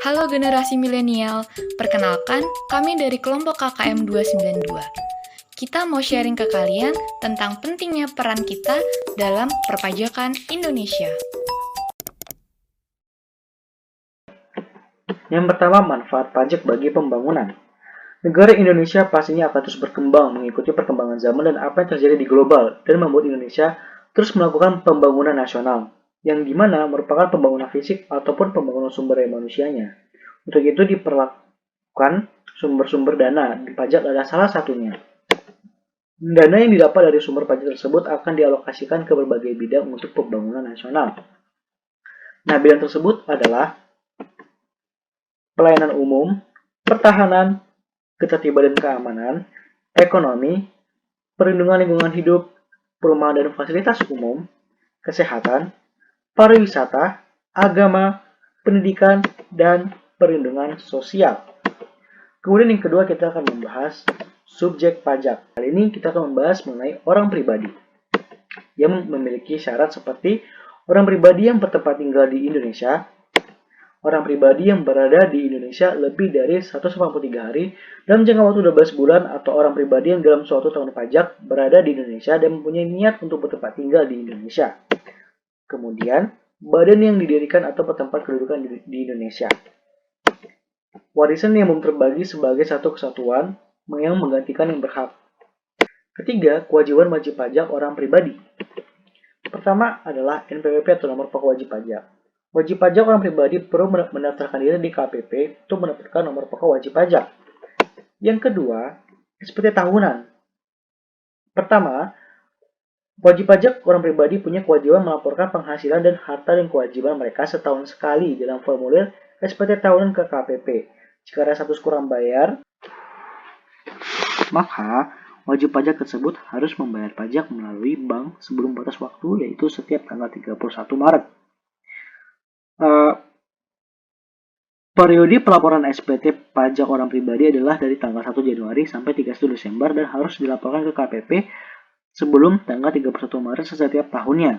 Halo generasi milenial, perkenalkan kami dari kelompok KKM 292. Kita mau sharing ke kalian tentang pentingnya peran kita dalam perpajakan Indonesia. Yang pertama, manfaat pajak bagi pembangunan. Negara Indonesia pastinya akan terus berkembang mengikuti perkembangan zaman dan apa yang terjadi di global dan membuat Indonesia terus melakukan pembangunan nasional, yang dimana merupakan pembangunan fisik ataupun pembangunan sumber daya manusianya. Untuk itu diperlakukan sumber-sumber dana di pajak adalah salah satunya. Dana yang didapat dari sumber pajak tersebut akan dialokasikan ke berbagai bidang untuk pembangunan nasional. Nah, bidang tersebut adalah pelayanan umum, pertahanan, ketertiban dan keamanan, ekonomi, perlindungan lingkungan hidup, perumahan dan fasilitas umum, kesehatan, pariwisata, agama, pendidikan, dan perlindungan sosial. Kemudian yang kedua kita akan membahas subjek pajak. Kali ini kita akan membahas mengenai orang pribadi yang memiliki syarat seperti orang pribadi yang bertempat tinggal di Indonesia, orang pribadi yang berada di Indonesia lebih dari 183 hari dalam jangka waktu 12 bulan atau orang pribadi yang dalam suatu tahun pajak berada di Indonesia dan mempunyai niat untuk bertempat tinggal di Indonesia. Kemudian, badan yang didirikan atau bertempat kedudukan di Indonesia. Warisan yang belum terbagi sebagai satu kesatuan yang menggantikan yang berhak. Ketiga, kewajiban wajib pajak orang pribadi. Pertama adalah NPWP atau nomor pokok wajib pajak. Wajib pajak orang pribadi perlu mendaftarkan diri di KPP untuk mendapatkan nomor pokok wajib pajak. Yang kedua, SPT tahunan. Pertama, wajib pajak orang pribadi punya kewajiban melaporkan penghasilan dan harta dan kewajiban mereka setahun sekali dalam formulir SPT tahunan ke KPP. Jika ada status kurang bayar, maka wajib pajak tersebut harus membayar pajak melalui bank sebelum batas waktu, yaitu setiap tanggal 31 Maret. Periode pelaporan SPT pajak orang pribadi adalah dari tanggal 1 Januari sampai 31 Desember dan harus dilaporkan ke KPP sebelum tanggal 31 Maret setiap tahunnya.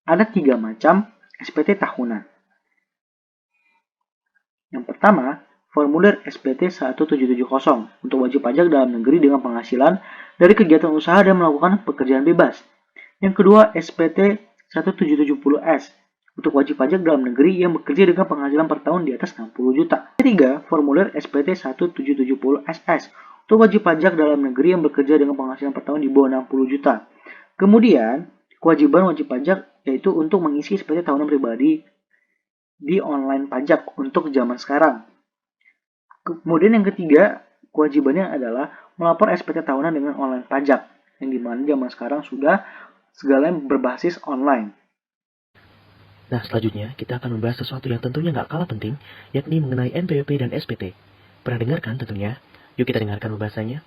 Ada 3 macam SPT tahunan. Yang pertama, formulir SPT 1770 untuk wajib pajak dalam negeri dengan penghasilan dari kegiatan usaha dan melakukan pekerjaan bebas. Yang kedua, SPT 1770S untuk wajib pajak dalam negeri yang bekerja dengan penghasilan per tahun di atas 60 juta. Ketiga, formulir SPT 1770SS untuk wajib pajak dalam negeri yang bekerja dengan penghasilan per tahun di bawah 60 juta. Kemudian, kewajiban wajib pajak yaitu untuk mengisi SPT tahunan pribadi di online pajak untuk zaman sekarang. Kemudian yang ketiga, kewajibannya adalah melapor SPT tahunan dengan online pajak, yang dimana zaman sekarang sudah segala yang berbasis online. Nah, selanjutnya kita akan membahas sesuatu yang tentunya nggak kalah penting, yakni mengenai NPWP dan SPT. Pernah dengarkan tentunya? Yuk kita dengarkan pembahasannya.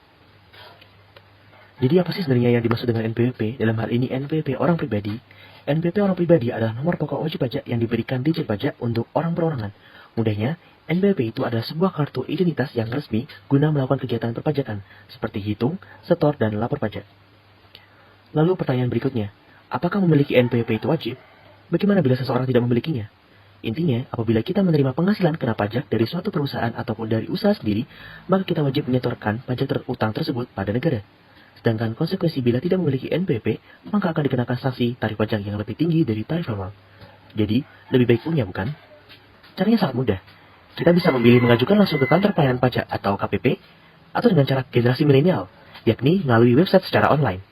Jadi apa sih sebenarnya yang dimaksud dengan NPWP? Dalam hal ini NPWP orang pribadi. NPWP orang pribadi adalah nomor pokok wajib pajak yang diberikan Ditjen Pajak untuk orang perorangan. Mudahnya, NPWP itu adalah sebuah kartu identitas yang resmi guna melakukan kegiatan perpajakan, seperti hitung, setor, dan lapor pajak. Lalu pertanyaan berikutnya, apakah memiliki NPWP itu wajib? Bagaimana bila seseorang tidak memilikinya? Intinya, apabila kita menerima penghasilan kena pajak dari suatu perusahaan ataupun dari usaha sendiri, maka kita wajib menyetorkan pajak terutang tersebut pada negara. Sedangkan konsekuensi bila tidak memiliki NPWP, maka akan dikenakan sanksi tarif pajak yang lebih tinggi dari tarif normal. Jadi, lebih baik punya, bukan? Caranya sangat mudah. Kita bisa memilih mengajukan langsung ke kantor pelayanan pajak atau KPP, atau dengan cara generasi milenial, yakni melalui website secara online.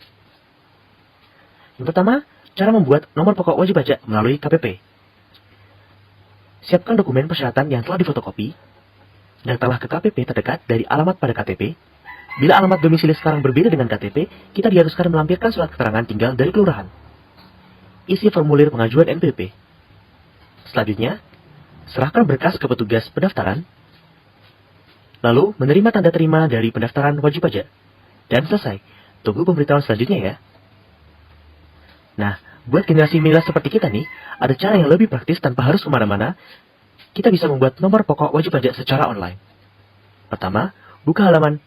Yang pertama, cara membuat nomor pokok wajib pajak melalui KPP. Siapkan dokumen persyaratan yang telah difotokopi. Datanglah ke KPP terdekat dari alamat pada KTP. Bila alamat domisili sekarang berbeda dengan KTP, kita diharuskan melampirkan surat keterangan tinggal dari kelurahan. Isi formulir pengajuan NPWP. Selanjutnya, serahkan berkas ke petugas pendaftaran. Lalu, menerima tanda terima dari pendaftaran wajib pajak. Dan selesai. Tunggu pemberitahuan selanjutnya ya. Nah, buat generasi milenial seperti kita nih, ada cara yang lebih praktis tanpa harus kemana-mana. Kita bisa membuat nomor pokok wajib pajak secara online. Pertama, buka halaman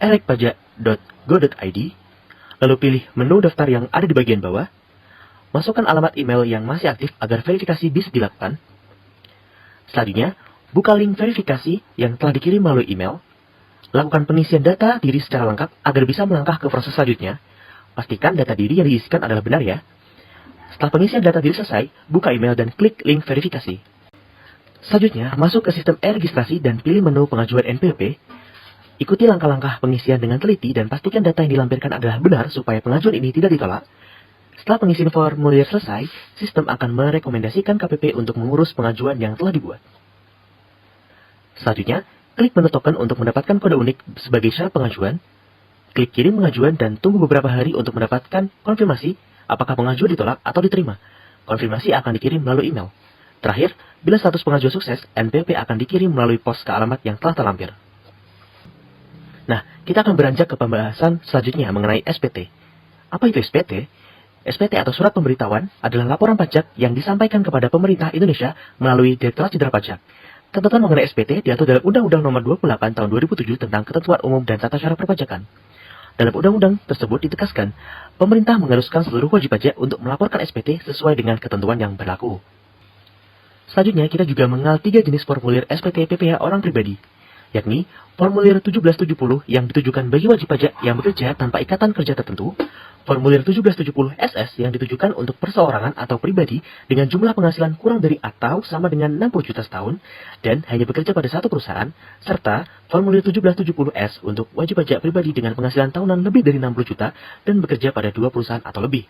elekpajak.go.id, lalu pilih menu daftar yang ada di bagian bawah. Masukkan alamat email yang masih aktif agar verifikasi bisa dilakukan. Selanjutnya, buka link verifikasi yang telah dikirim melalui email, lakukan pengisian data diri secara lengkap agar bisa melangkah ke proses selanjutnya. Pastikan data diri yang diisikan adalah benar ya. Setelah pengisian data diri selesai, buka email dan klik link verifikasi. Selanjutnya, masuk ke sistem e-registrasi dan pilih menu pengajuan NPWP. Ikuti langkah-langkah pengisian dengan teliti dan pastikan data yang dilampirkan adalah benar supaya pengajuan ini tidak ditolak. Setelah pengisian formulir selesai, sistem akan merekomendasikan KPP untuk mengurus pengajuan yang telah dibuat. Selanjutnya, klik menu token untuk mendapatkan kode unik sebagai syarat pengajuan. Klik kirim pengajuan dan tunggu beberapa hari untuk mendapatkan konfirmasi apakah pengajuan ditolak atau diterima. Konfirmasi akan dikirim melalui email. Terakhir, bila status pengajuan sukses, NPWP akan dikirim melalui pos ke alamat yang telah terlampir. Nah, kita akan beranjak ke pembahasan selanjutnya mengenai SPT. Apa itu SPT? SPT atau Surat Pemberitahuan adalah laporan pajak yang disampaikan kepada pemerintah Indonesia melalui Direktorat Jenderal Pajak. Ketentuan mengenai SPT diatur dalam Undang-Undang Nomor 28 Tahun 2007 tentang Ketentuan Umum dan Tata Cara Perpajakan. Dalam undang-undang tersebut ditegaskan, pemerintah mengharuskan seluruh wajib pajak untuk melaporkan SPT sesuai dengan ketentuan yang berlaku. Selanjutnya, kita juga mengenal 3 jenis formulir SPT PPh orang pribadi, yakni formulir 1770 yang ditujukan bagi wajib pajak yang bekerja tanpa ikatan kerja tertentu, formulir 1770 SS yang ditujukan untuk perseorangan atau pribadi dengan jumlah penghasilan kurang dari atau sama dengan 60 juta setahun dan hanya bekerja pada satu perusahaan, serta formulir 1770S untuk wajib pajak pribadi dengan penghasilan tahunan lebih dari 60 juta dan bekerja pada 2 perusahaan atau lebih.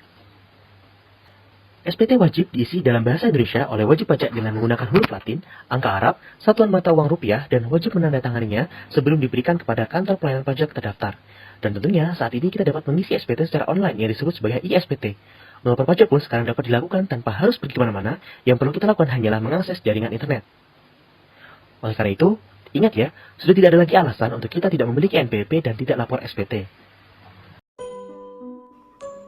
SPT wajib diisi dalam bahasa Indonesia oleh wajib pajak dengan menggunakan huruf Latin, angka Arab, satuan mata uang rupiah, dan wajib menandatanganinya sebelum diberikan kepada kantor pelayanan pajak terdaftar. Dan tentunya saat ini kita dapat mengisi SPT secara online yang disebut sebagai iSPT. Melapor pajak pun sekarang dapat dilakukan tanpa harus pergi kemana-mana, yang perlu kita lakukan hanyalah mengakses jaringan internet. Oleh karena itu, ingat ya, sudah tidak ada lagi alasan untuk kita tidak memiliki NPWP dan tidak lapor SPT.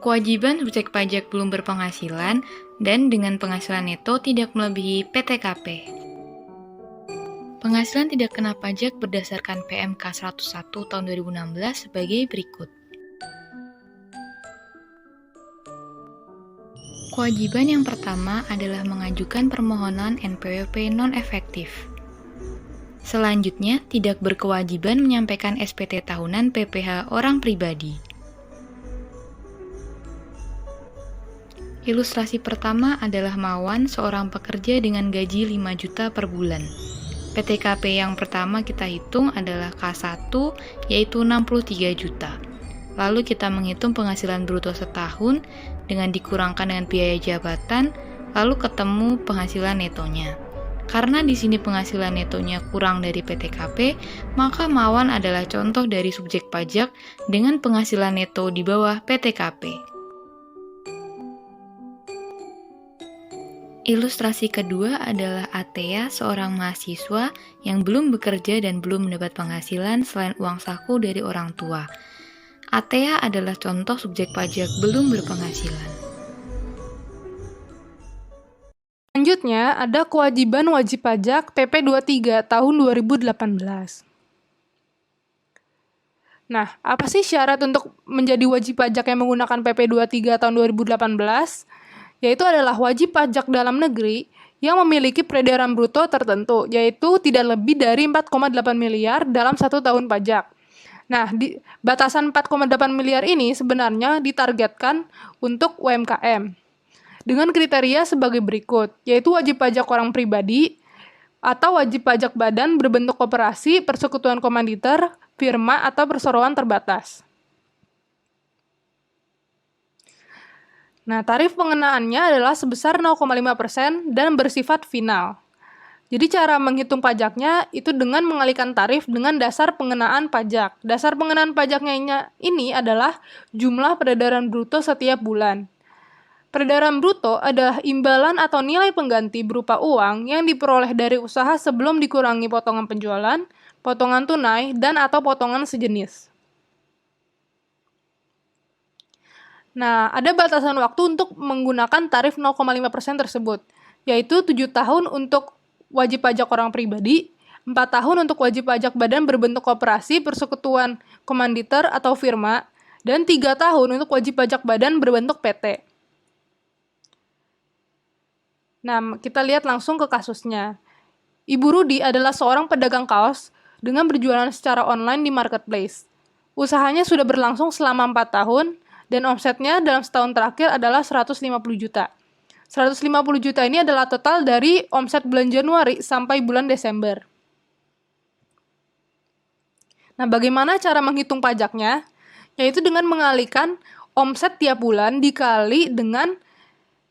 Kewajiban subjek pajak belum berpenghasilan dan dengan penghasilan neto tidak melebihi PTKP. Penghasilan tidak kena pajak berdasarkan PMK 101 tahun 2016 sebagai berikut. Kewajiban yang pertama adalah mengajukan permohonan NPWP non-efektif. Selanjutnya, tidak berkewajiban menyampaikan SPT tahunan PPh orang pribadi. Ilustrasi pertama adalah Mawan, seorang pekerja dengan gaji 5 juta per bulan. PTKP yang pertama kita hitung adalah K1, yaitu 63 juta. Lalu kita menghitung penghasilan bruto setahun dengan dikurangkan dengan biaya jabatan, lalu ketemu penghasilan netonya. Karena di sini penghasilan netonya kurang dari PTKP, maka Mawan adalah contoh dari subjek pajak dengan penghasilan neto di bawah PTKP. Ilustrasi kedua adalah Atea, seorang mahasiswa yang belum bekerja dan belum mendapat penghasilan selain uang saku dari orang tua. Atea adalah contoh subjek pajak belum berpenghasilan. Selanjutnya, ada kewajiban wajib pajak PP 23 tahun 2018. Nah, apa sih syarat untuk menjadi wajib pajak yang menggunakan PP 23 tahun 2018? Yaitu adalah wajib pajak dalam negeri yang memiliki peredaran bruto tertentu, yaitu tidak lebih dari 4,8 miliar dalam 1 tahun pajak. Nah, batasan 4,8 miliar ini sebenarnya ditargetkan untuk UMKM. Dengan kriteria sebagai berikut, yaitu wajib pajak orang pribadi, atau wajib pajak badan berbentuk koperasi, persekutuan komanditer, firma, atau perseroan terbatas. Nah, tarif pengenaannya adalah sebesar 0,5% dan bersifat final. Jadi cara menghitung pajaknya itu dengan mengalihkan tarif dengan dasar pengenaan pajak. Dasar pengenaan pajaknya ini adalah jumlah peredaran bruto setiap bulan. Peredaran bruto adalah imbalan atau nilai pengganti berupa uang yang diperoleh dari usaha sebelum dikurangi potongan penjualan, potongan tunai, dan atau potongan sejenis. Nah, ada batasan waktu untuk menggunakan tarif 0,5% tersebut, yaitu 7 tahun untuk wajib pajak orang pribadi, 4 tahun untuk wajib pajak badan berbentuk koperasi, persekutuan komanditer atau firma, dan 3 tahun untuk wajib pajak badan berbentuk PT. Nah, kita lihat langsung ke kasusnya. Ibu Rudi adalah seorang pedagang kaos dengan berjualan secara online di marketplace. Usahanya sudah berlangsung selama 4 tahun dan omsetnya dalam setahun terakhir adalah 150 juta. 150 juta ini adalah total dari omset bulan Januari sampai bulan Desember. Nah, bagaimana cara menghitung pajaknya? Yaitu dengan mengalihkan omset tiap bulan dikali dengan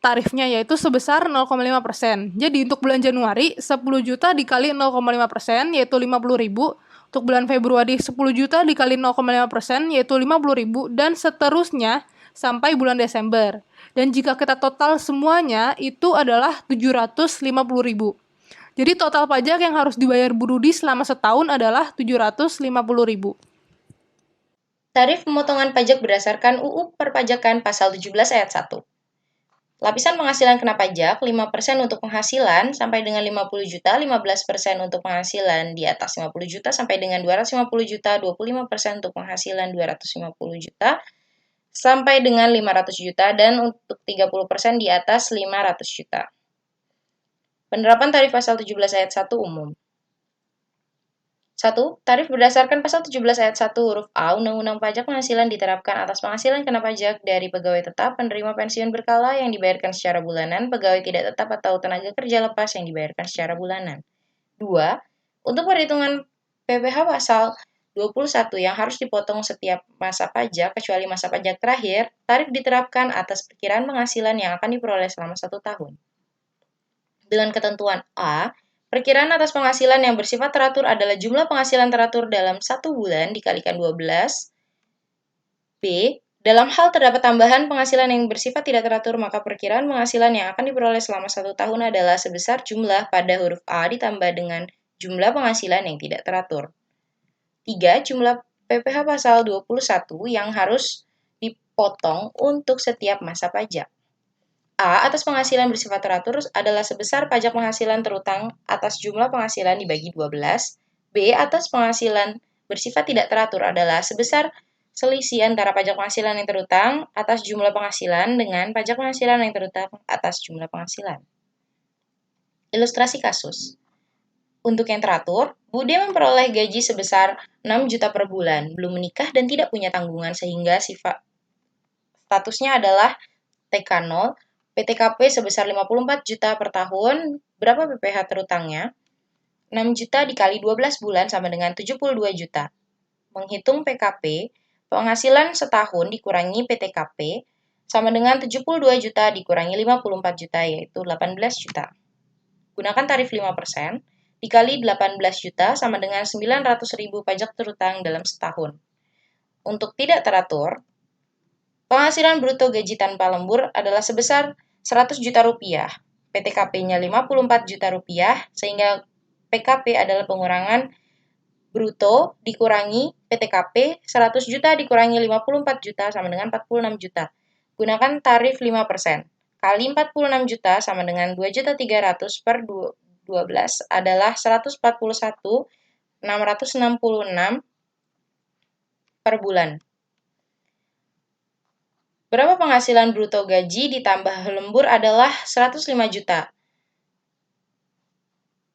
tarifnya, yaitu sebesar 0,5%. Jadi untuk bulan Januari 10 juta dikali 0,5%, yaitu 50.000. Untuk bulan Februari 10 juta dikali 0,5%, yaitu 50.000, dan seterusnya sampai bulan Desember. Dan jika kita total semuanya itu adalah 750.000. Jadi total pajak yang harus dibayar Bu Rudi selama setahun adalah 750.000. Tarif pemotongan pajak berdasarkan UU Perpajakan Pasal 17 Ayat 1. Lapisan penghasilan kena pajak 5% untuk penghasilan sampai dengan 50 juta, 15% untuk penghasilan di atas 50 juta sampai dengan 250 juta, 25% untuk penghasilan 250 juta sampai dengan 500 juta, dan untuk 30% di atas 500 juta. Penerapan tarif pasal 17 ayat 1 umum. 1. Tarif berdasarkan pasal 17 ayat 1 huruf A Undang-Undang Pajak Penghasilan diterapkan atas penghasilan kena pajak dari pegawai tetap, penerima pensiun berkala yang dibayarkan secara bulanan, pegawai tidak tetap atau tenaga kerja lepas yang dibayarkan secara bulanan. 2. Untuk perhitungan PPh pasal 21 yang harus dipotong setiap masa pajak kecuali masa pajak terakhir, tarif diterapkan atas perkiraan penghasilan yang akan diperoleh selama 1 tahun. Dengan ketentuan A, perkiraan atas penghasilan yang bersifat teratur adalah jumlah penghasilan teratur dalam 1 bulan dikalikan 12. B, dalam hal terdapat tambahan penghasilan yang bersifat tidak teratur, maka perkiraan penghasilan yang akan diperoleh selama 1 tahun adalah sebesar jumlah pada huruf A ditambah dengan jumlah penghasilan yang tidak teratur. 3. Jumlah PPh pasal 21 yang harus dipotong untuk setiap masa pajak. A. Atas penghasilan bersifat teratur adalah sebesar pajak penghasilan terutang atas jumlah penghasilan dibagi 12. B. Atas penghasilan bersifat tidak teratur adalah sebesar selisih antara pajak penghasilan yang terutang atas jumlah penghasilan dengan pajak penghasilan yang terutang atas jumlah penghasilan. Ilustrasi kasus. Untuk yang teratur, Bude memperoleh gaji sebesar 6 juta per bulan, belum menikah dan tidak punya tanggungan sehingga statusnya adalah TK0, PTKP sebesar 54 juta per tahun. Berapa PPh terutangnya? 6 juta dikali 12 bulan sama dengan 72 juta. Menghitung PKP, penghasilan setahun dikurangi PTKP sama dengan 72 juta dikurangi 54 juta, yaitu 18 juta. Gunakan tarif 5%, dikali 18 juta sama dengan 900.000 pajak terutang dalam setahun. Untuk tidak teratur, penghasilan bruto gaji tanpa lembur adalah sebesar 100 juta rupiah, PTKP-nya 54 juta rupiah, sehingga PKP adalah pengurangan bruto dikurangi PTKP, 100 juta dikurangi 54 juta sama dengan 46 juta. Gunakan tarif 5%, kali 46 juta sama dengan 2.300.000 per 12 adalah 141.666 per bulan. Berapa penghasilan bruto gaji ditambah lembur adalah 105 juta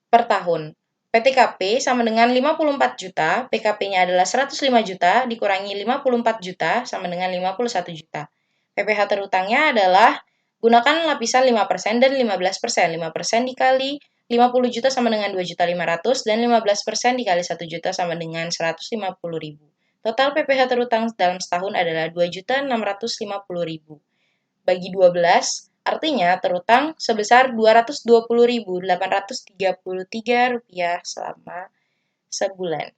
per tahun. PTKP sama dengan 54 juta, PKP-nya adalah 105 juta, dikurangi 54 juta sama dengan 51 juta. PPh terutangnya adalah gunakan lapisan 5% dan 15%. 5% dikali 50 juta sama dengan 2.500.000 dan 15% dikali 1 juta sama dengan 150.000. Total PPh terutang dalam setahun adalah 2.650.000. Bagi 12, artinya terutang sebesar Rp220.833 selama sebulan.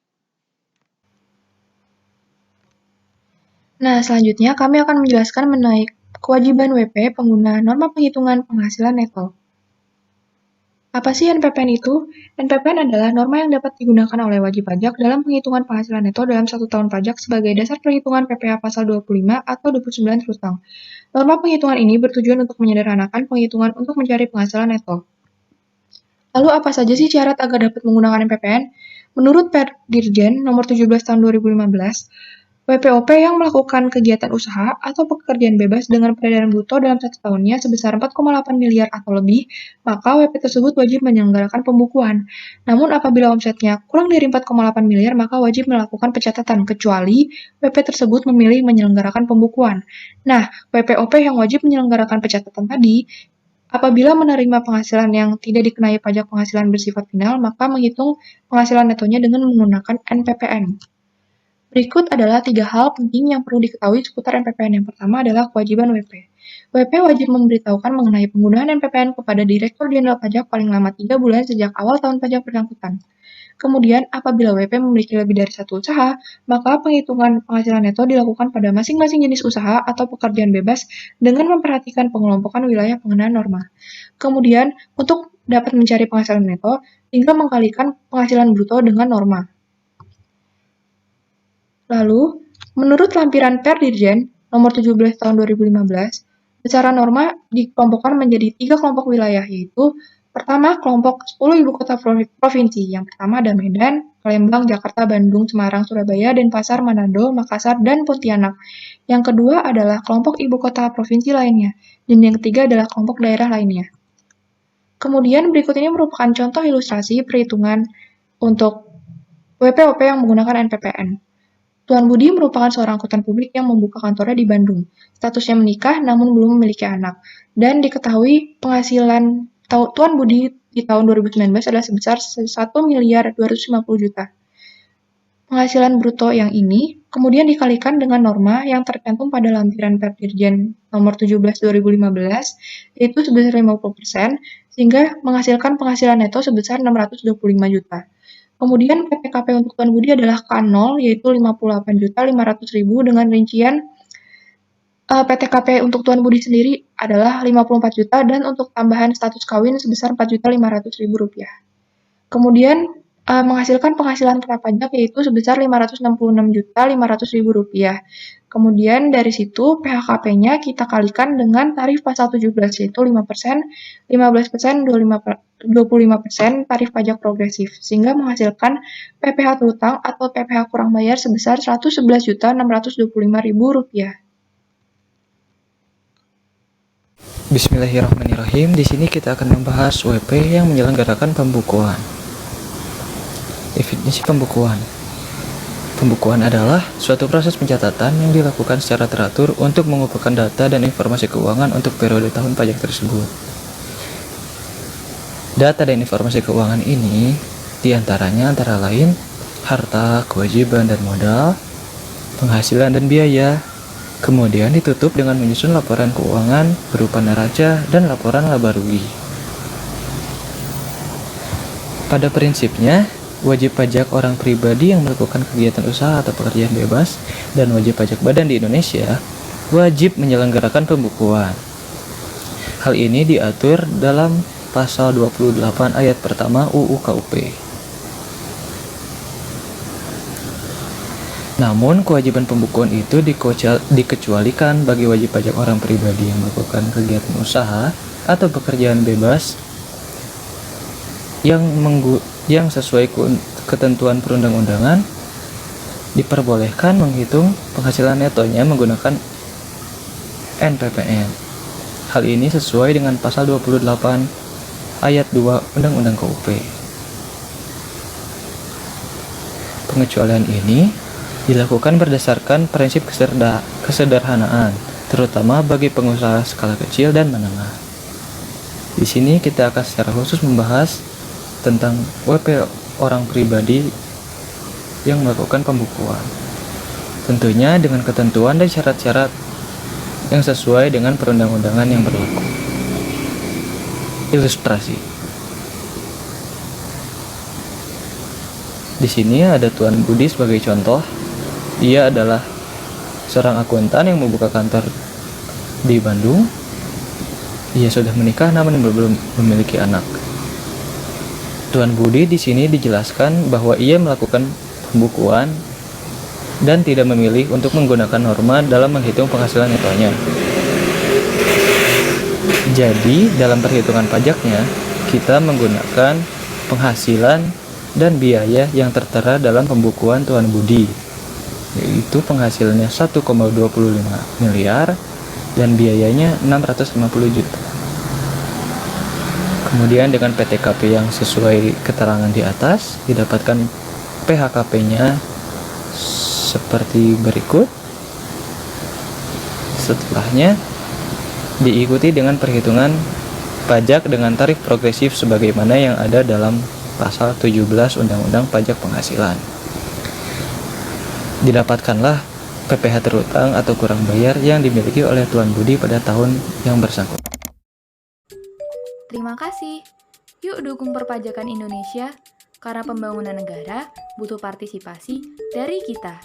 Nah, selanjutnya kami akan menjelaskan mengenai kewajiban WP pengguna norma penghitungan penghasilan neto. Apa sih NPPN itu? NPPN adalah norma yang dapat digunakan oleh wajib pajak dalam penghitungan penghasilan neto dalam 1 tahun pajak sebagai dasar perhitungan PPh pasal 25 atau 29 terutang. Norma penghitungan ini bertujuan untuk menyederhanakan penghitungan untuk mencari penghasilan neto. Lalu apa saja sih syarat agar dapat menggunakan NPPN? Menurut Perdirjen nomor 17 tahun 2015, WPOP yang melakukan kegiatan usaha atau pekerjaan bebas dengan peredaran bruto dalam 1 tahunnya sebesar 4,8 miliar atau lebih, maka WP tersebut wajib menyelenggarakan pembukuan. Namun apabila omsetnya kurang dari 4,8 miliar, maka wajib melakukan pencatatan, kecuali WP tersebut memilih menyelenggarakan pembukuan. Nah, WPOP yang wajib menyelenggarakan pencatatan tadi, apabila menerima penghasilan yang tidak dikenai pajak penghasilan bersifat final, maka menghitung penghasilan netonya dengan menggunakan NPPN. Berikut adalah 3 hal penting yang perlu diketahui seputar NPPN. Yang pertama adalah kewajiban WP. WP wajib memberitahukan mengenai penggunaan NPPN kepada Direktur Jenderal Pajak paling lama 3 bulan sejak awal tahun pajak bersangkutan. Kemudian, apabila WP memiliki lebih dari 1 usaha, maka penghitungan penghasilan neto dilakukan pada masing-masing jenis usaha atau pekerjaan bebas dengan memperhatikan pengelompokan wilayah pengenaan norma. Kemudian, untuk dapat mencari penghasilan neto, tinggal mengkalikan penghasilan bruto dengan norma. Lalu, menurut lampiran Perdirjen nomor 17 tahun 2015, besaran norma dikelompokkan menjadi 3 kelompok wilayah, yaitu pertama, kelompok 10 ibu kota provinsi. Yang pertama ada Medan, Palembang, Jakarta, Bandung, Semarang, Surabaya, Denpasar, Manado, Makassar, dan Pontianak. Yang kedua adalah kelompok ibu kota provinsi lainnya, dan yang ketiga adalah kelompok daerah lainnya. Kemudian berikut ini merupakan contoh ilustrasi perhitungan untuk WPOP yang menggunakan NPPN. Tuan Budi merupakan seorang angkutan publik yang membuka kantornya di Bandung. Statusnya menikah namun belum memiliki anak. Dan diketahui penghasilan Tuan Budi di tahun 2019 adalah sebesar 1 miliar 250 juta. Penghasilan bruto yang ini kemudian dikalikan dengan norma yang tercantum pada lampiran Perdirjen nomor 17 2015, yaitu sebesar 50%, sehingga menghasilkan penghasilan neto sebesar 625 juta. Kemudian PPKP untuk Tuan Budi adalah K0, yaitu 58.500.000 dengan rincian PTKP untuk Tuan Budi sendiri adalah 54 juta dan untuk tambahan status kawin sebesar 4.500.000 rupiah. Kemudian menghasilkan penghasilan prapajak yaitu sebesar 566.500.000 rupiah. Kemudian dari situ PHKP-nya kita kalikan dengan tarif pasal 17 yaitu 5%, 15%, 25% tarif pajak progresif sehingga menghasilkan PPh terutang atau PPh kurang bayar sebesar 111.625.000 rupiah. Bismillahirrahmanirrahim. Di sini kita akan membahas WP yang menyelenggarakan pembukuan. Definisi pembukuan. Pembukuan adalah suatu proses pencatatan yang dilakukan secara teratur untuk mengumpulkan data dan informasi keuangan untuk periode tahun pajak tersebut. Data dan informasi keuangan ini diantaranya antara lain harta, kewajiban dan modal, penghasilan dan biaya, kemudian ditutup dengan menyusun laporan keuangan berupa neraca dan laporan laba rugi. Pada prinsipnya, wajib pajak orang pribadi yang melakukan kegiatan usaha atau pekerjaan bebas dan wajib pajak badan di Indonesia wajib menyelenggarakan pembukuan. Hal ini diatur dalam pasal 28 ayat pertama UU KUP. Namun, kewajiban pembukuan itu dikecualikan bagi wajib pajak orang pribadi yang melakukan kegiatan usaha atau pekerjaan bebas yang sesuai ketentuan perundang-undangan diperbolehkan menghitung penghasilan netonya menggunakan NPPN. Hal ini sesuai dengan pasal 28 ayat 2 Undang-Undang KUP. Pengecualian ini dilakukan berdasarkan prinsip kesederhanaan, terutama bagi pengusaha skala kecil dan menengah. Di sini kita akan secara khusus membahas tentang WP orang pribadi yang melakukan pembukuan. Tentunya dengan ketentuan dan syarat-syarat yang sesuai dengan perundang-undangan yang berlaku. Ilustrasi. Di sini ada Tuan Budi sebagai contoh. Ia adalah seorang akuntan yang membuka kantor di Bandung. Ia sudah menikah namun belum memiliki anak. Tuan Budi di sini dijelaskan bahwa ia melakukan pembukuan dan tidak memilih untuk menggunakan norma dalam menghitung penghasilan netonya. Jadi, dalam perhitungan pajaknya, kita menggunakan penghasilan dan biaya yang tertera dalam pembukuan Tuan Budi. yaitu penghasilannya 1,25 miliar dan biayanya 650 juta. Kemudian dengan PTKP yang sesuai keterangan di atas, didapatkan PHKP-nya seperti berikut. Setelahnya diikuti dengan perhitungan pajak dengan tarif progresif sebagaimana yang ada dalam pasal 17 Undang-Undang Pajak Penghasilan. Didapatkanlah PPh terutang atau kurang bayar yang dimiliki oleh tuan budi pada tahun yang bersangkutan. Terima kasih. Yuk dukung perpajakan Indonesia, karena pembangunan negara butuh partisipasi dari kita.